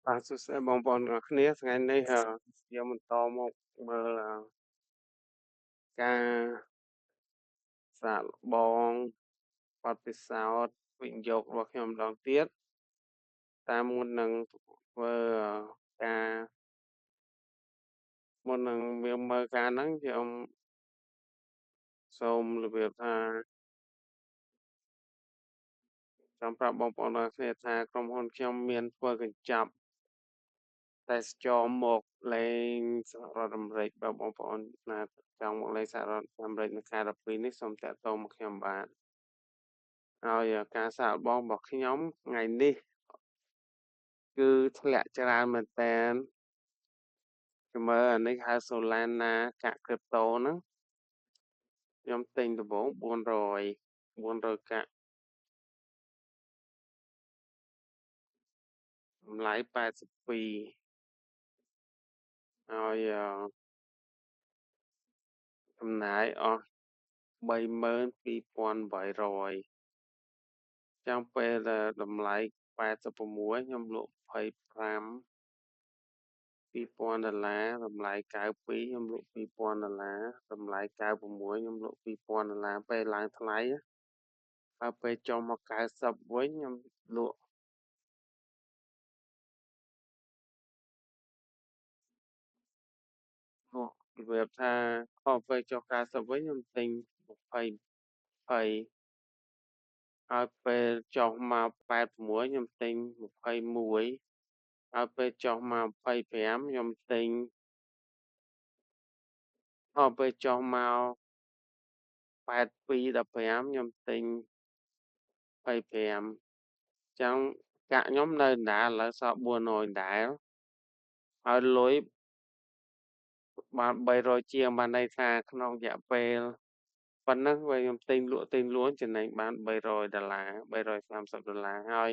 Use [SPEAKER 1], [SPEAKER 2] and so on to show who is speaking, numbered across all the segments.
[SPEAKER 1] បាទសួស្តីបងប្អូនទាំងអស់គ្នាថ្ងៃនេះយើងបន្តមកមើលការសាកល្បងបទពិសោធន៍វិនិយោគរបស់ខ្ញុំម្ដងទៀតតាមមុននឹងធ្វើការមុននឹងវាមើលការហ្នឹងខ្ញុំសូមរបៀបថាចាំប្រាប់បងប្អូនទាំងអស់គ្នាថាក្រុមហ៊ុនខ្ញុំមានធ្វើកញ្ចប់ទេសចរមកលេងសហរដ្ឋអាមេរិកបើបងប្អូនណាចង់មកលេងសហរដ្ឋអាមេរិកនៅខែ12នេះសូមតាក់ទងមកខ្ញុំបាទហើយការសាកល្បងរបស់ខ្ញុំថ្ងៃនេះគឺធ្លាក់ច្រើនមែនតើខ្ញុំមើលអានេះហៅ Solana កាក់ crypto ហ្នឹងខ្ញុំទិញដំបូង400កាក់តម្លៃ82ហើយចំណាយអស់32,800ចាំពេលតម្លៃ86ខ្ញុំលក់25 $2,000តម្លៃ92ខ្ញុំលក់$2,000តម្លៃ96ខ្ញុំលក់$2,000ពេលឡើងថ្លៃហើយពេលចុះមក90វិញខ្ញុំលក់របៀបថាពេលចុះ90វិញខ្ញុំទិញ20ហើយពេលចុះមក86ខ្ញុំទិញ21ហើយពេលចុះមក25ខ្ញុំទិញពេលចុះមក8215ខ្ញុំទិញ25ចឹងកាក់ខ្ញុំនៅដដែលឥឡូវសល់400ដែរហើយលុយបាន300ជាងបានន័យថាក្នុងរយៈពេលប៉ុណ្ណឹងពេលខ្ញុំទិញលក់ចំណេញបាន$300 $330ហើយ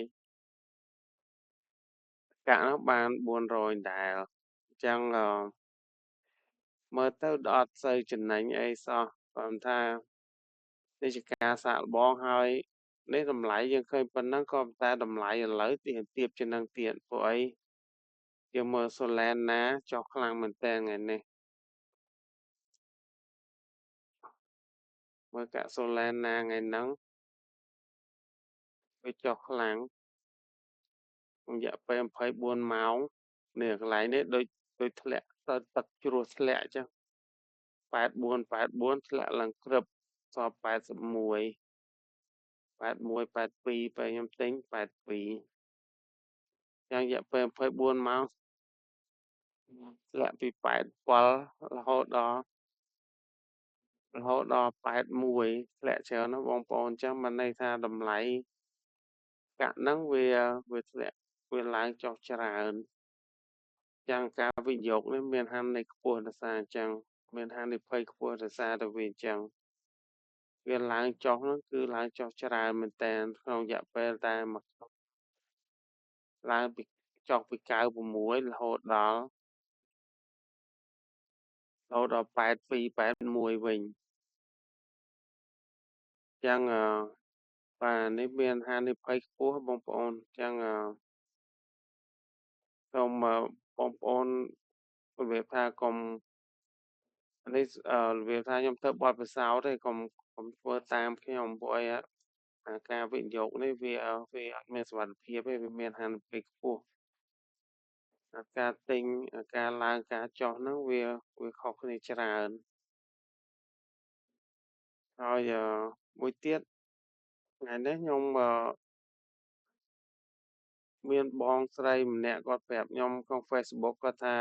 [SPEAKER 1] កាក់នោះបាន400ដែរអញ្ចឹងមើលទៅអត់សូវចំណេញអីសោះព្រមថានេះជាការសាកល្បងហើយនេះតម្លៃយើងឃើញប៉ុណ្ណឹងក៏តែតម្លៃឥឡូវទៀបជាងនឹងទៀតព្រោះអីយើងមើល Solana ចុះខ្លាំងមែនតើថ្ងៃនេះមើលកាក់ Solana ថ្ងៃហ្នឹងវាចុះខ្លាំងរយៈពេល24ម៉ោងនេះកន្លែងនេះដូចធ្លាក់ទៅទឹកជ្រោះធ្លាក់អញ្ចឹង84ធ្លាក់ឡើងក្រឹបសល់81 82ពេលខ្ញុំទិញ82យ៉ាងរយៈពេល24ម៉ោងធ្លាក់ពី87រហូតដល់81ធ្លាក់ច្រើនណាស់បងប្អូនអញ្ចឹងបានន័យថាតម្លៃកាក់ហ្នឹងវាធ្លាក់វាឡើងចុះច្រើនចឹងការវិនិយោគនេះមានហានិភ័យខ្ពស់ដោយសារអញ្ចឹងមានហានិភ័យខ្ពស់ដោយសារតែវាអញ្ចឹងវាឡើងចុះហ្នឹងគឺឡើងចុះច្រើនមែនតើក្នុងរយៈពេលតែមួយឡើងពីចុះពី96រហូតដល់82 81វិញចឹងបាទនេះមានហានិភ័យខ្ពស់បងប្អូនចឹងសូមបងប្អូនរបៀបថាកុំនេះរបៀបថាខ្ញុំធ្វើបទពិសោធន៍ទេកុំធ្វើតាមខ្ញុំព្រោះអីការវិនិយោគនេះវាអត់មានសុវត្ថិភាពទេវាមានហានិភ័យខ្ពស់ការទិញការឡើងការចុះហ្នឹងវាខុសគ្នាច្រើនហើយមួយទៀតថ្ងៃនេះខ្ញុំមានបងស្រីម្នាក់គាត់ប្រាប់ខ្ញុំក្នុង Facebook គាត់ថា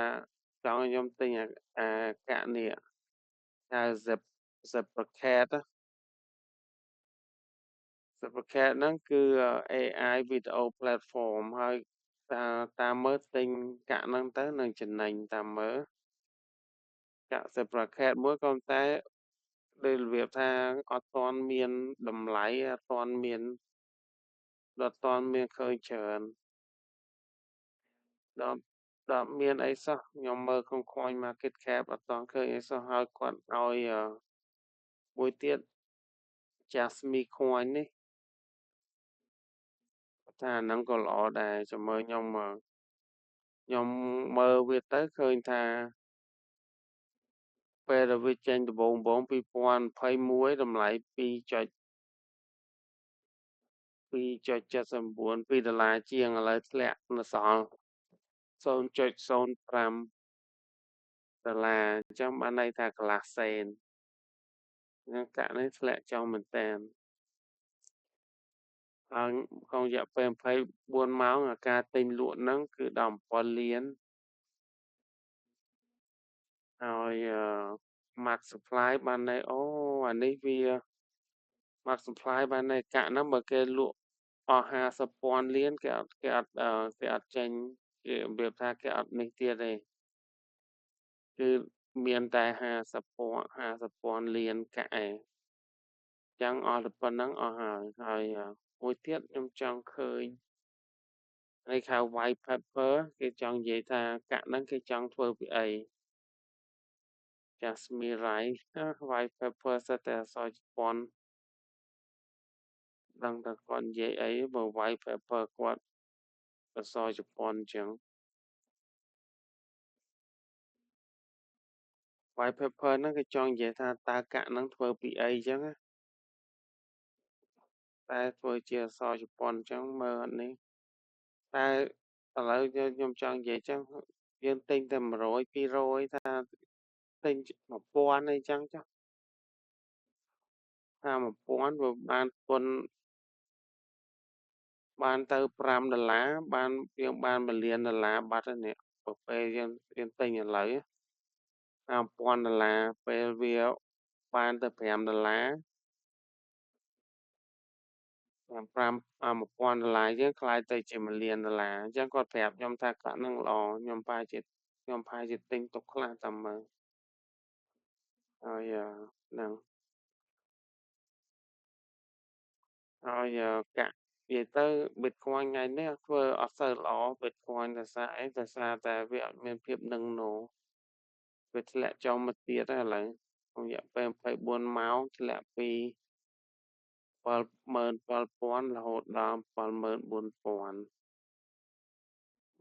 [SPEAKER 1] ចង់ឲ្យខ្ញុំទិញកាក់នេះហៅ Ziprechat Ziprechat ហ្នឹងគឺ AI video platform ហើយតាមមើលទិញកាក់ហ្នឹងទៅនឹងចំណេញតាមមើលកាក់ Ziprechat មួយក៏តែដោយរបៀបថាអត់ទាន់មានតម្លៃអត់ទាន់មានឃើញច្រើនដល់មានអីសោះខ្ញុំមើលក្នុង Coin Market Cap អត់ទាន់ឃើញអីសោះហើយគាត់ឲ្យមួយទៀត Jasmine Coin នេះថាហ្នឹងក៏ល្អដែរចាំមើលខ្ញុំ ខ្ញុំមើលវាទៅឃើញថាពេលដែលវាចេញដំបូងៗ2021តម្លៃ$2.79ជាងឥឡូវធ្លាក់នៅសល់$0.05អញ្ចឹងបានន័យថាកន្លះសេនហ្នឹងកាក់នេះធ្លាក់ចុះមែនតើហើយក្នុងរយៈពេល24ម៉ោងការទិញលក់ហ្នឹងគឺដល់7លានហើយ Max Supply បានន័យអូអានេះវា Max Supply បានន័យកាក់ហ្នឹងបើគេលក់អស់50,000លានគេអត់ចេញគេរបៀបថាគេអត់នេះទៀតទេគឺមានតែ50,000លានកាក់ឯងចឹងអស់តែប៉ុណ្្នឹងអស់ហើយមួយទៀតខ្ញុំចង់ឃើញហើយខៅ White Pepper គេចង់និយាយថាកាក់ហ្នឹងគេចង់ធ្វើពីអី Jasmine Rice White Pepper សិតតែអក្សរជប៉ុនដឹងតែគាត់និយាយអីបើ White Pepper គាត់អក្សរជប៉ុនអញ្ចឹង White Pepper ហ្នឹងគេចង់និយាយថាតើកាក់ហ្នឹងធ្វើពីអីអញ្ចឹងតែធ្វើជាអក្សរជប៉ុនអញ្ចឹងមើលអត់នេះតែឥឡូវខ្ញុំចង់និយាយអញ្ចឹងយើងទិញតែ100 200ថាទិញ1000អីចឹងចុះថា1000វាបានពុនបានទៅ$5បានយើងបាន$1លានបាត់ហើយនេះបើពេលយើងទិញឥឡូវថា$1000ពេលវាបានទៅ$5 $1000យើងខ្លាយទៅជា$1លានអញ្ចឹងគាត់ប្រាប់ខ្ញុំថាកាក់ហ្នឹងល្អខ្ញុំប្រហែលជាទិញទុកខ្លះតាមមើលហើយហ្នឹងហើយកាក់និយាយទៅ Bitcoin ថ្ងៃនេះធ្វើអត់សូវល្អ Bitcoin ដោយសារអីដោយសារតែវាអត់មានភាពនឹងនរវាធ្លាក់ចុះមកទៀតហើយឥឡូវក្នុងរយៈពេល24ម៉ោងធ្លាក់ពី77,000រហូតដល់74,000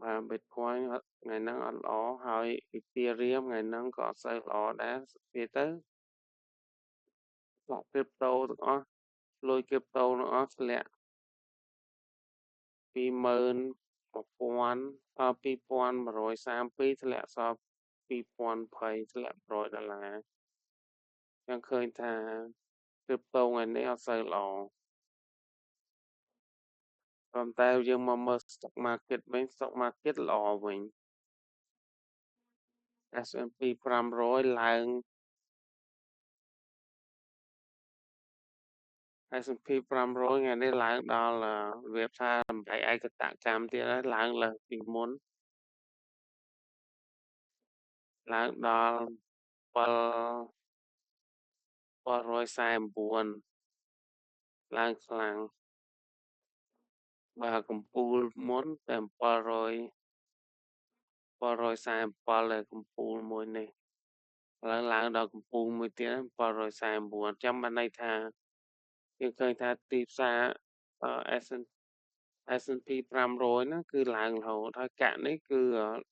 [SPEAKER 1] បាទ Bitcoin ថ្ងៃហ្នឹងអត់ល្អហើយ Ethereum ថ្ងៃហ្នឹងក៏អត់សូវល្អដែរនិយាយទៅប្រាក់ crypto ទាំងអស់លុយ crypto ទាំងអស់ធ្លាក់2132ធ្លាក់សល់2020ធ្លាក់$100ចឹងឃើញថា crypto ថ្ងៃនេះអត់សូវល្អប៉ុន្តែយើងមកមើល stock market វិញ stock market ល្អវិញ S&P 500ឡើង S&P 500ថ្ងៃនេះឡើងដល់របៀបថាតម្លៃឯកតកម្មទៀតហើយឡើងលើសពីមុនឡើងដល់749ឡើងខ្លាំងបើកំពូលមុនតែ747ហើយកំពូលមួយនេះឥឡូវឡើងដល់កំពូលមួយទៀត749ចាំបានន័យថាយើងឃើញថាទីផ្សារ S&P 500ហ្នឹងគឺឡើងរហូតហើយកាក់នេះគឺ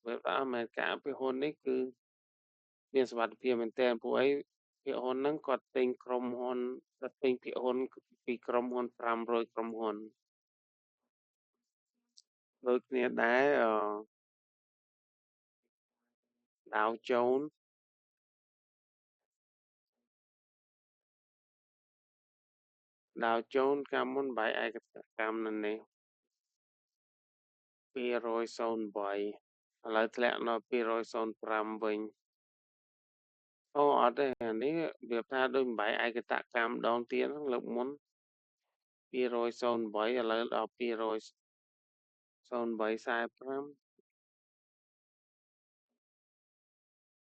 [SPEAKER 1] វាអត់មែនកាក់ពីហ៊ុននេះគឺមានសុវត្ថិភាពមែនទែនព្រោះអីភាគហ៊ុនហ្នឹងគាត់ទិញក្រុមហ៊ុនគាត់ទិញភាគហ៊ុនពីក្រុមហ៊ុន500ក្រុមហ៊ុនដូចគ្នាដែរ Dow Jones កាលមុនបែរឯកតកម្មនៅនេះ208ឥឡូវធ្លាក់ដល់205វិញអូអត់ទេអានេះវាថាដូចបែរឯកតកម្មដងទៀតលើកមុន208ឥឡូវដល់208.45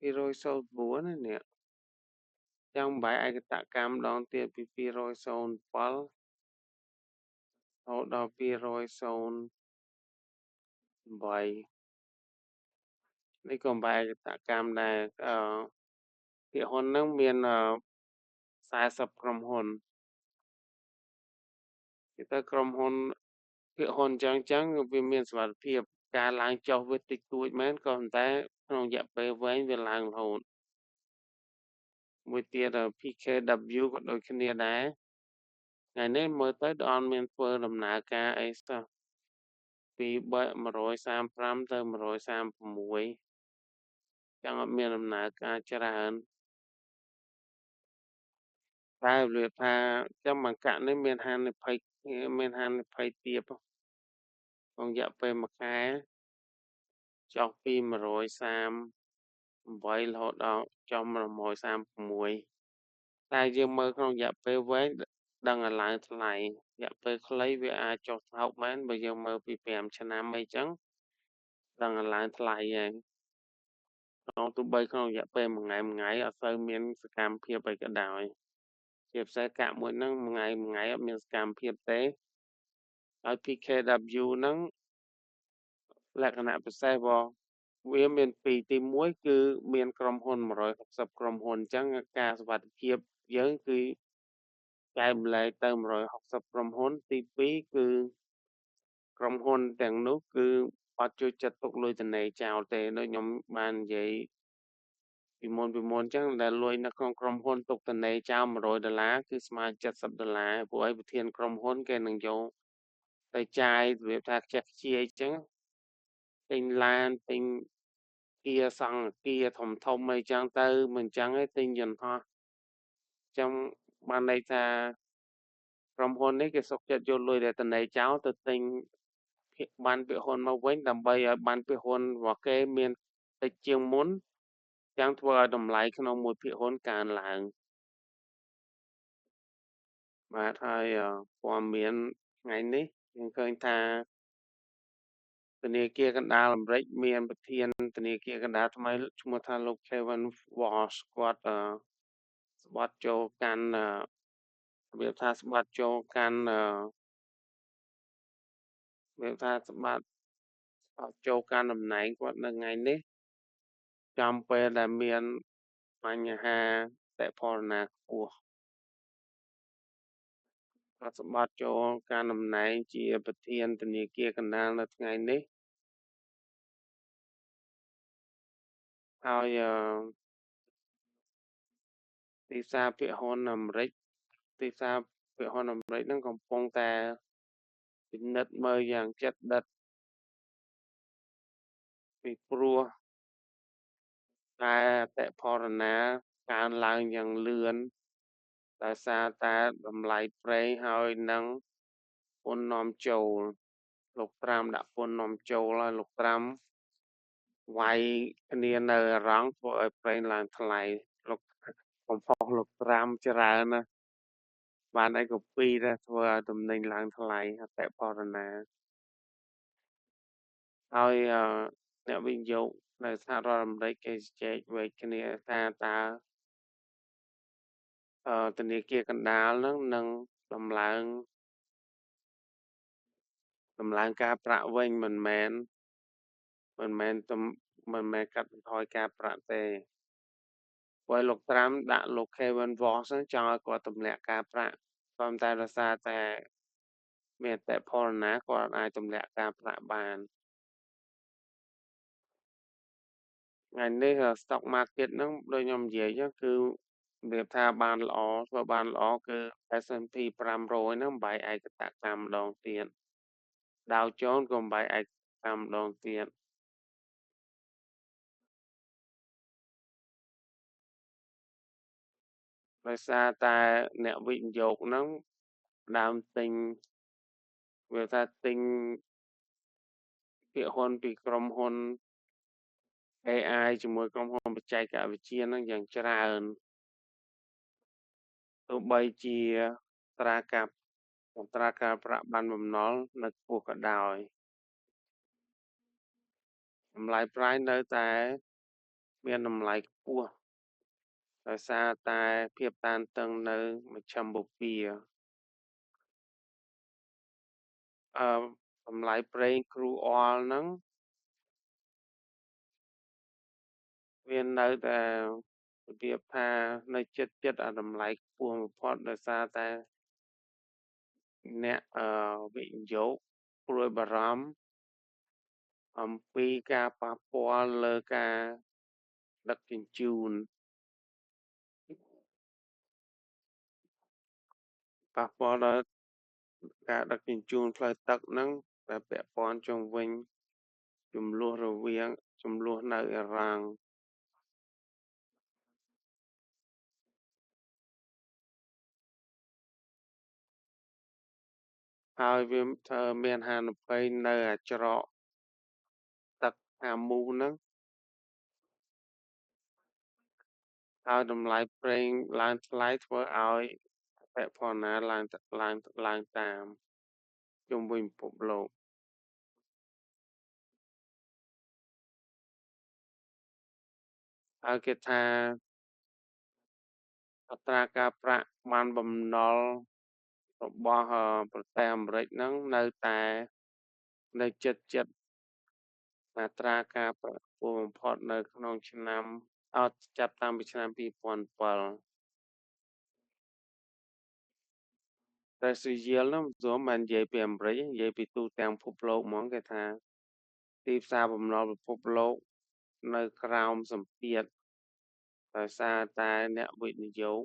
[SPEAKER 1] 209នេះចាំបែរឯកតកម្មដងទៀតពី207រហូតដល់208នេះក៏បែរឯកតកម្មដែរភាគហ៊ុនហ្នឹងមាន40ក្រុមហ៊ុនគេទៅក្រុមហ៊ុនភាគហ៊ុនចឹងវាមានសុវត្ថិភាព ការឡើងចុះវាតិចតួចមែនក៏ប៉ុន្តែក្នុងរយៈពេលវែងវាឡើងរហូតមួយទៀត PKW ក៏ដូចគ្នាដែរថ្ងៃនេះមើលទៅដូចអត់មានធ្វើដំណើរការអីសោះពី135ទៅ136ចឹងអត់មានដំណើរការច្រើនតែរបៀបថាចឹងបង្កាក់នេះមានហានិភ័យទាបក្នុងរយៈពេលមួយខែចុះពី138រហូតដល់ចុះ136តែយើងមើលក្នុងរយៈពេលវែងដឹងតែឡើងថ្លៃរយៈពេលខ្លីវាអាចចុះថោកមែនបើយើងមើលពី5ឆ្នាំអីចឹងដឹងតែឡើងថ្លៃហើយក្នុងទោះបីក្នុងរយៈពេលមួយថ្ងៃអត់សូវមានសកម្មភាពអីក៏ដោយជាពិសេសកាក់មួយហ្នឹងមួយថ្ងៃអត់មានសកម្មភាពទេហើយ PKW ហ្នឹងលក្ខណៈពិសេសវាមានពីរទី1គឺមានក្រុមហ៊ុន160ក្រុមហ៊ុនអញ្ចឹងការសុវត្ថិភាពយើងគឺចែកម្លែកទៅ160ក្រុមហ៊ុនទី2គឺក្រុមហ៊ុនទាំងនោះគឺអត់ជួយចាត់ទុកលុយទំនេរចោលទេដូចខ្ញុំបាននិយាយពីមុនអញ្ចឹងដែលលុយនៅក្នុងក្រុមហ៊ុនទុកទំនេរចោល$100គឺស្មើ$70ព្រោះឯប្រធានក្រុមហ៊ុនគេនឹងយកទៅចាយរបៀបថាខ្ជះខ្ជាយអញ្ចឹងទិញឡានទិញគារសង្ឃគារធំអីចឹងទៅមិនអញ្ចឹងទេទិញយន្តហោះចឹងបានន័យថាក្រុមហ៊ុននេះគេសុខចិត្តយកលុយដែលទំនេរចោលទៅទិញប័ណ្ណពាក្យហ៊ុនមកវិញដើម្បីឲ្យប័ណ្ណពាក្យហ៊ុនរបស់គេមានតិចជាងមុនចឹងធ្វើឲ្យតម្លៃក្នុងមួយពាក្យហ៊ុនកើនឡើងបាទហើយព័ត៌មានថ្ងៃនេះយើងឃើញថាធនាគារកណ្ដាលអាមេរិកមានប្រធានធនាគារកណ្ដាលថ្មីឈ្មោះថាលោក Kevin Walsh គាត់ស្បត់ចូលកាន់របៀបថាស្បត់ចូលកាន់របៀបថាស្បត់ចូលកាន់តំណែងគាត់នៅថ្ងៃនេះចំពេលដែលមានបញ្ហាតិផរណាខ្ពស់គាត់សម្បត្តិចូលកាន់តំណែងជាប្រធានធនាគារកណ្ដាលនៅថ្ងៃនេះហើយទីផ្សារពាក្យហ៊ុនអាមេរិកទីផ្សារពាក្យហ៊ុនអាមេរិកហ្នឹងកំពុងតែពិនិត្យមើលយ៉ាងជិតដិតពីព្រោះតែអតិផរណាកើនឡើងយ៉ាងលឿនដោយសារតែតម្លៃប្រេងហើយនឹងពន្ធនាំចូលលោកត្រាំដាក់ពន្ធនាំចូលហើយលោកត្រាំវាយគ្នានៅអារ៉ង់ធ្វើឲ្យប្រេងឡើងថ្លៃលោកកំហុសលោកត្រាំច្រើនណាស់បានអីក៏ពីរដែរធ្វើឲ្យទំនិញឡើងថ្លៃអតិផរណាហើយអ្នកវិនិយោគនៅសហរដ្ឋអាមេរិកគេជជែកវែកគ្នាថាតើធនាគារកណ្ដាលហ្នឹងនឹងដំឡើងការប្រាក់វិញមិនមែនកាត់បន្ថយការប្រាក់ទេព្រោះលោកត្រាំដាក់លោក Kevin Walsh ហ្នឹងចង់ឲ្យគាត់ទម្លាក់ការប្រាក់ប៉ុន្តែដោយសារតែមានអតិផរណាគាត់អាចទម្លាក់ការប្រាក់បានថ្ងៃនេះ stock market ហ្នឹងដូចខ្ញុំនិយាយចឹងគឺរបៀបថាបានល្អធ្វើបានល្អគឺ S&P 500ហ្នឹងបែកឯកតកម្មម្ដងទៀត Dow Jones ក៏បែកឯកតកម្មម្ដងទៀតដោយសារតែអ្នកវិនិយោគហ្នឹងដើមទិញវាថាទិញពាក្យហ៊ុនពីក្រុមហ៊ុន AI ជាមួយក្រុមហ៊ុនបច្ចេកវិទ្យាហ្នឹងយ៉ាងច្រើនទោះបីជាត្រាការប្រាក់បានបំណុលនៅខ្ពស់ក៏ដោយតម្លៃប្រាក់នៅតែមានតម្លៃខ្ពស់ដោយសារតែភាពតានតឹងនៅមជ្ឈមបូព៌ាតម្លៃប្រេងគ្រូអលហ្នឹងវានៅតែរបៀបថានៅចិត្តអាតម្លៃខ្ពស់បំផុតដោយសារតែអ្នកវិនិយោគព្រួយបារម្ភ អំពីការប៉ះពាល់លើការដឹកជញ្ជូនប៉ះពាល់ដល់ការដឹកជញ្ជូនផ្លូវទឹកហ្នឹងដែលពាក់ព័ន្ធជុំវិញជម្លោះរវាងជម្លោះនៅអ៊ីរ៉ង់ហើយវាធ្វើមានហានិភ័យនៅច្រកទឹកអាមូហ្នឹងហើយតម្លៃប្រេងឡើងថ្លៃធ្វើឲ្យអតិផរណាឡើងតាមជុំវិញពិភពលោកហើយគេថាអត្រាការប្រាក់បានបំណុលរបស់ប្រទេសអាមេរិកហ្នឹងនៅតែនៅចិត្តអត្រាការប្រាក់ខ្ពស់បំផុតនៅក្នុងឆ្នាំចាប់តាំងពីឆ្នាំ2007តែស៊ីយាលហ្នឹងមិនមែននិយាយពីអាមេរិកនិយាយពីទូទាំងពិភពលោកហ្មងគេថាទីផ្សារបំណុលពិភពលោកនៅក្រោមសម្ពាធដោយសារតែអ្នកវិនិយោគ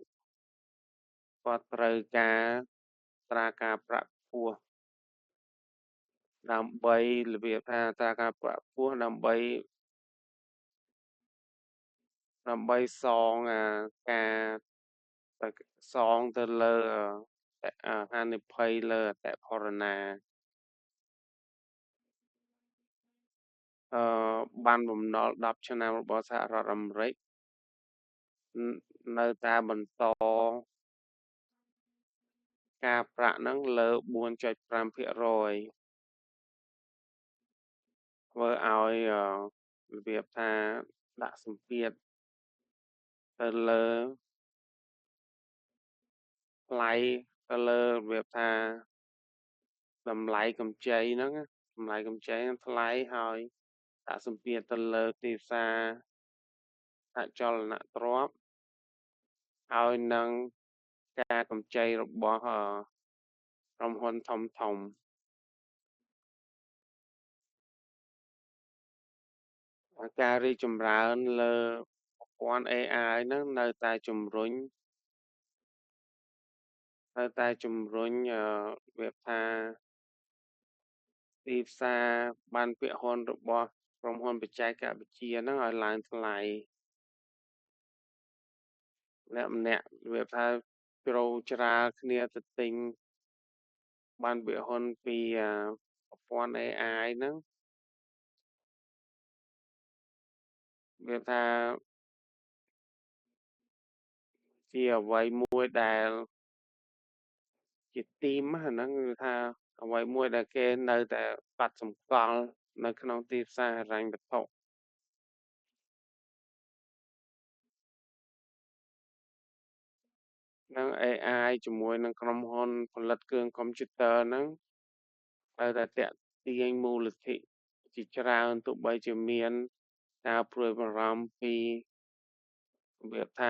[SPEAKER 1] គាត់ត្រូវការត្រាការប្រាក់ខ្ពស់ដើម្បីរបៀបថាត្រាការប្រាក់ខ្ពស់ដើម្បីសងការទៅសងទៅលើហានិភ័យលើអតិផរណាអឺបានបំណុល10ឆ្នាំរបស់សហរដ្ឋអាមេរិកនៅតែបន្តការប្រាក់ហ្នឹងលើ4.5%ធ្វើឲ្យរបៀបថាដាក់សម្ពាធទៅលើថ្លៃទៅលើរបៀបថាតម្លៃកម្ចីហ្នឹងតម្លៃកម្ចីហ្នឹងថ្លៃហើយដាក់សម្ពាធទៅលើទីផ្សារអចលនទ្រព្យហើយនឹងការកម្ចីរបស់ក្រុមហ៊ុនធំការរីកចម្រើនលើប្រព័ន្ធ AI ហ្នឹងនៅតែជំរុញរបៀបថាទីផ្សារបានពាក់ហ៊ុនរបស់ក្រុមហ៊ុនបច្ចេកវិទ្យាហ្នឹងឲ្យឡើងថ្លៃម្នាក់របៀបថាជ្រោច្រាលគ្នាទៅទិញបានពាក់ហ៊ុនពីប្រព័ន្ធ AI ហ្នឹងវាថាជាអ្វីមួយដែលជាទីមហ្នឹងគឺថាអ្វីមួយដែលគេនៅតែបាត់សម្គាល់នៅក្នុងទីផ្សារហិរញ្ញវត្ថុនឹង AI ជាមួយនឹងក្រុមហ៊ុនផលិតគ្រឿងកុំព្យូទ័រហ្នឹងត្រូវតែតាក់ទាញមូលនិធិជាច្រើនទោះបីជាមានការព្រួយបារម្ភពីរបៀបថា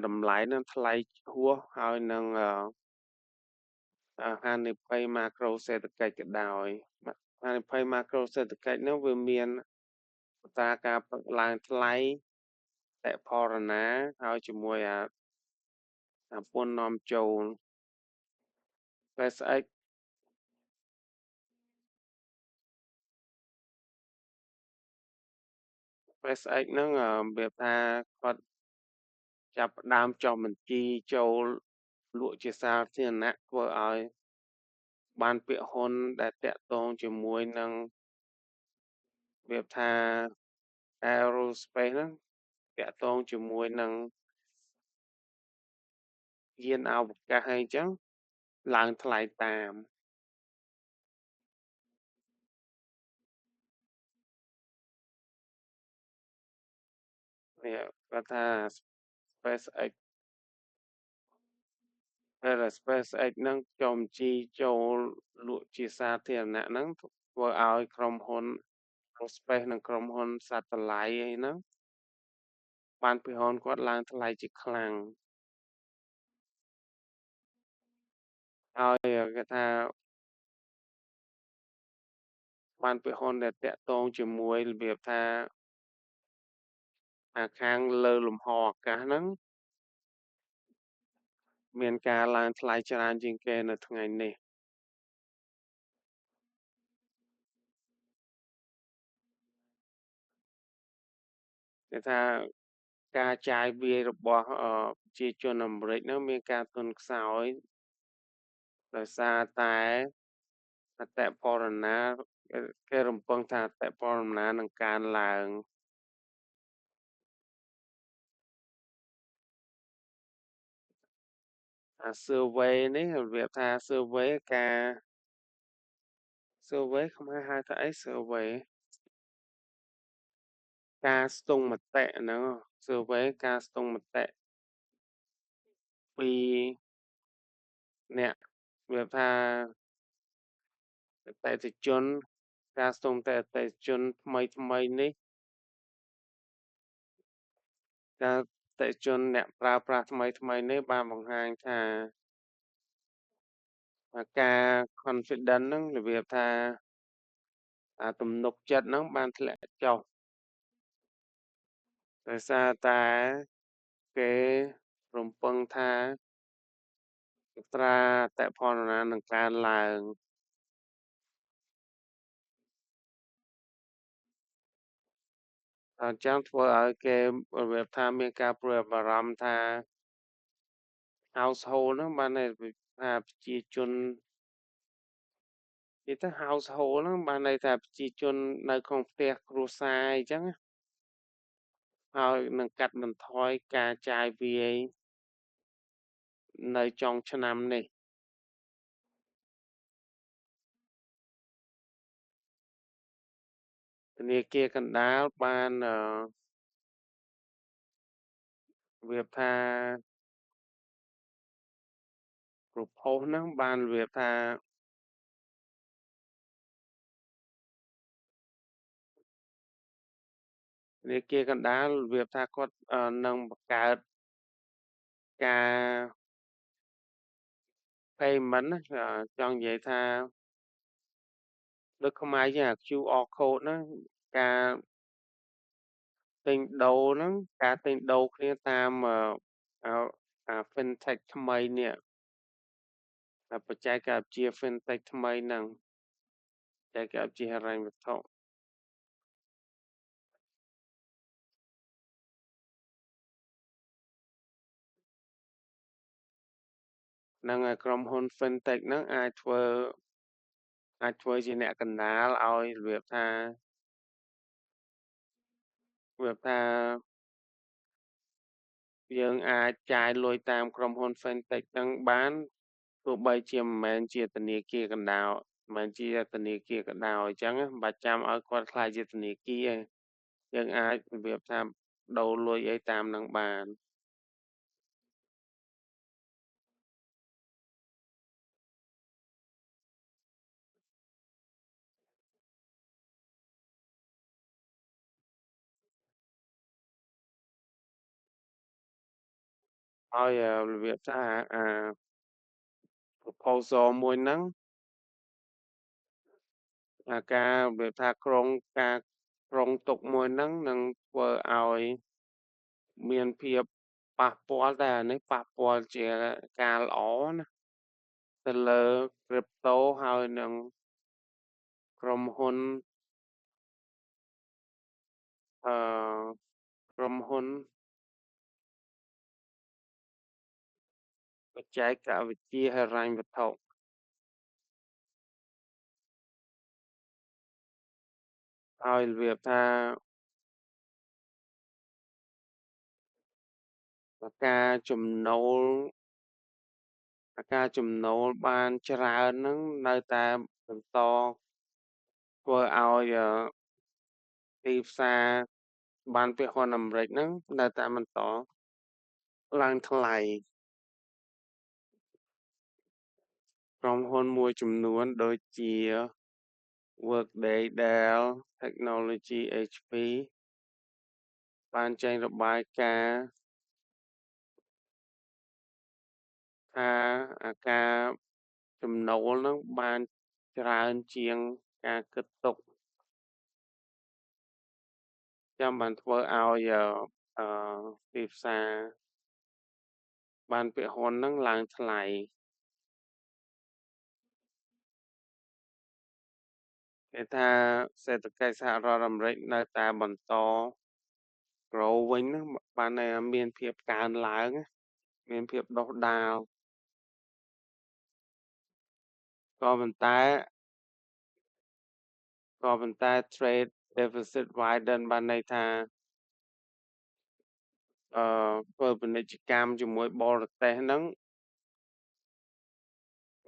[SPEAKER 1] តម្លៃនឹងថ្លៃហួសហើយនឹងហានិភ័យម៉ាក្រូសេដ្ឋកិច្ចក៏ដោយហានិភ័យម៉ាក្រូសេដ្ឋកិច្ចនោះវាមានអត្រាការផឹកឡើងថ្លៃអតិផរណាហើយជាមួយពន្ធនាំចូល SpaceX SpaceX ហ្នឹងរបៀបថាគាត់ចាប់ផ្ដើមចុះបញ្ជីចូលលក់ជាសាធារណៈធ្វើឲ្យបានពាក្យហ៊ុនដែលតាក់ទងជាមួយនឹងរបៀបថា Aerospace ហ្នឹងតាក់ទងជាមួយនឹងយានអវកាសអីចឹងឡើងថ្លៃតាមនេះគាត់ថា SpaceX ពេល SpaceX ហ្នឹងចុះបញ្ជីចូលលក់ជាសាធារណៈហ្នឹងធ្វើឲ្យក្រុមហ៊ុន Aerospace និងក្រុមហ៊ុន Satellite អីហ្នឹងបានពីហ៊ុនគាត់ឡើងថ្លៃជាខ្លាំងហើយគេថា បានពាក្យហ៊ុនដែលតាក់ទងជាមួយរបៀបថាខាងលើលំហអាកាសហ្នឹងមានការឡើងថ្លៃច្រើនជាងគេនៅថ្ងៃនេះគេថាការចាយវាយរបស់ប្រជាជនអាមេរិកហ្នឹងមានការទន់ខ្សោយដោយសារតែអតិផរណាគេរំពឹងថាអតិផរណានឹងកើនឡើងsurvey នេះរបៀបថា survey ខ្មែរហៅថាអី survey ការស្ទង់មតិហ្នឹង survey ការស្ទង់មតិពីអ្នករបៀបថាអតិថិជនការស្ទង់តែអតិថិជនថ្មីនេះការអតិថិជនអ្នកប្រើប្រាស់ថ្មីនេះបានបង្ហាញថាការ confident ហ្នឹងរបៀបថាទំនុកចិត្តហ្នឹងបានធ្លាក់ចុះដោយសារតែគេរំពឹងថាត្រាអតិផរណានឹងកើនឡើងអញ្ចឹងធ្វើឲ្យគេរបៀបថាមានការព្រួយបារម្ភថា household ហ្នឹងបានន័យថាប្រជាជននិយាយទៅ household ហ្នឹងបានន័យថាប្រជាជននៅក្នុងផ្ទះគ្រួសារអញ្ចឹងហើយនឹងកាត់បន្ថយការចាយវាយនៅចុងឆ្នាំនេះធនាគារកណ្ដាលបានរបៀបថា propose ហ្នឹងបានរបៀបថាធនាគារកណ្ដាលរបៀបថាគាត់នឹងបង្កើតការ payment ណាចង់និយាយថាដូចខ្មែរយើងអា QR code ហ្នឹងការទិញដូរហ្នឹងការទិញដូរគ្នាតាមfintech ថ្មីនេះបច្ចេកវិទ្យា fintech ថ្មីហ្នឹងបច្ចេកវិទ្យាហិរញ្ញវត្ថុហ្នឹងហើយក្រុមហ៊ុន fintech ហ្នឹងអាចធ្វើជាអ្នកកណ្ដាលឲ្យរបៀបថាយើងអាចចាយលុយតាមក្រុមហ៊ុន fintech ហ្នឹងបានទោះបីជាមិនមែនជាធនាគារកណ្ដាលមិនមែនជាធនាគារក៏ដោយអញ្ចឹងមិនបាច់ចាំឲ្យគាត់ខ្លាចជាធនាគារយើងអាចរបៀបថាដូរលុយអីតាមហ្នឹងបានហើយរបៀបថាproposal មួយហ្នឹងការរបៀបថាការក្រុងទុកមួយហ្នឹងនឹងធ្វើឲ្យមានភាពប៉ះពាល់តែអានេះប៉ះពាល់ជាការល្អណាទៅលើ crypto ហើយនឹងក្រុមហ៊ុនអឺក្រុមហ៊ុនបច្ចេកវិទ្យាហិរញ្ញវត្ថុហើយរបៀបថាការចំណូលបានច្រើនហ្នឹងនៅតែបន្តធ្វើឲ្យទីផ្សារបានពាក់ព័ន្ធអាមេរិកហ្នឹងនៅតែបន្តឡើងថ្លៃក្រុមហ៊ុនមួយចំនួនដូចជា Workday Dell Technology HP បានចេញរបាយការណ៍ថាការចំណូលហ្នឹងបានច្រើនជាងការគិតទុក ចាំបានធ្វើឲ្យទីផ្សារបានពាក់ហ៊ុនហ្នឹងឡើងថ្លៃគេថាសេដ្ឋកិច្ចសហរដ្ឋអាមេរិកនៅតែបន្ត grow វិញហ្នឹងបានន័យថាមានភាពកើនឡើងមានភាពដុះដាលក៏ប៉ុន្តែ trade deficit widen បានន័យថាធ្វើពាណិជ្ជកម្មជាមួយបរទេសហ្នឹង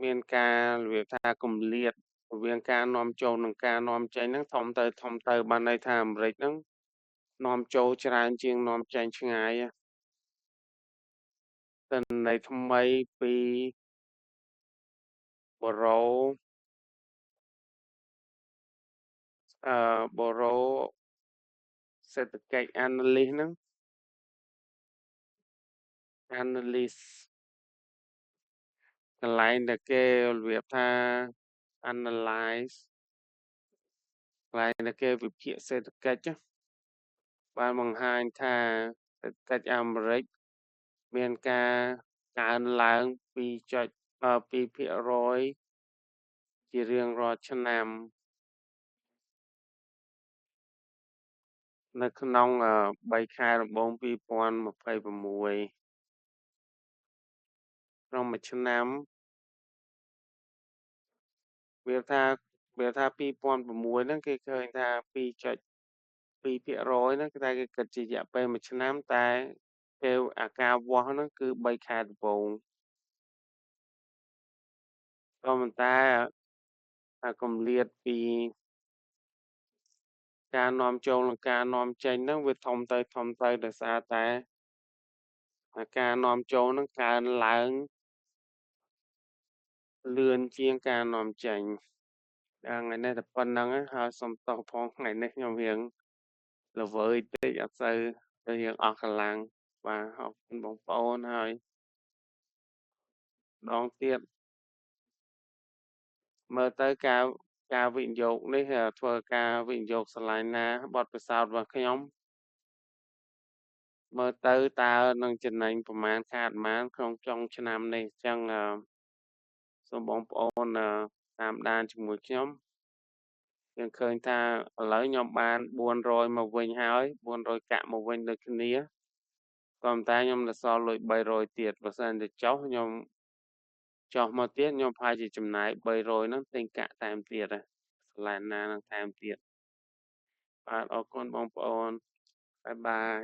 [SPEAKER 1] មានការរបៀបថាគម្លាតរវាងការនាំចូលនិងការនាំចេញហ្នឹងធំទៅបានន័យថាអាមេរិកហ្នឹងនាំចូលច្រើនជាងនាំចេញឆ្ងាយទិន្នន័យថ្មីពីបូរ៉ូបូរ៉ូសេដ្ឋកិច្ច analyst ហ្នឹង analyst កន្លែងដែលគេរបៀបថា analyze កន្លែងដែលគេវិភាគសេដ្ឋកិច្ចបានបង្ហាញថាសេដ្ឋកិច្ចអាមេរិកមានការកើនឡើង2.2%ជារៀងរាល់ឆ្នាំនៅក្នុង3ខែដំបូង2026ក្នុងមួយឆ្នាំវាថា2006ហ្នឹងគេឃើញថា2.2%ហ្នឹងគឺតែគេគិតជារយៈពេលមួយឆ្នាំតែគេការវាស់ហ្នឹងគឺ3ខែដំបូងក៏ប៉ុន្តែគម្លាតពីការនាំចូលនិងការនាំចេញហ្នឹងវាធំទៅដោយសារតែការនាំចូលហ្នឹងកើនឡើងលឿនជាងការនាំចេញថ្ងៃនេះតែប៉ុណ្្នឹងហើយសូមទោសផងថ្ងៃនេះខ្ញុំរៀងល្វើយពេកអត់សូវរៀងអស់កម្លាំងបាទអរគុណបងប្អូនហើយម្ដងទៀតមើលទៅការវិនិយោគនេះធ្វើការវិនិយោគស្រឡាញ់ណាបទពិសោធន៍របស់ខ្ញុំមើលទៅតើនឹងចំណេញប្រមាណខាតប៉ុន្មានក្នុងចុងឆ្នាំនេះអញ្ចឹងសូមបងប្អូនតាមដានជាមួយខ្ញុំយើងឃើញថាឥឡូវខ្ញុំបាន400មកវិញហើយ400កាក់មកវិញដូចគ្នាក៏ប៉ុន្តែខ្ញុំនៅសល់លុយ300ទៀតបើសិនតែចុះខ្ញុំចុះមកទៀតខ្ញុំប្រហែលជាចំណាយ300ហ្នឹងទិញកាក់តែមទៀតឆ្លានណានឹងថែមទៀតបាទអរគុណបងប្អូនបាយបាយ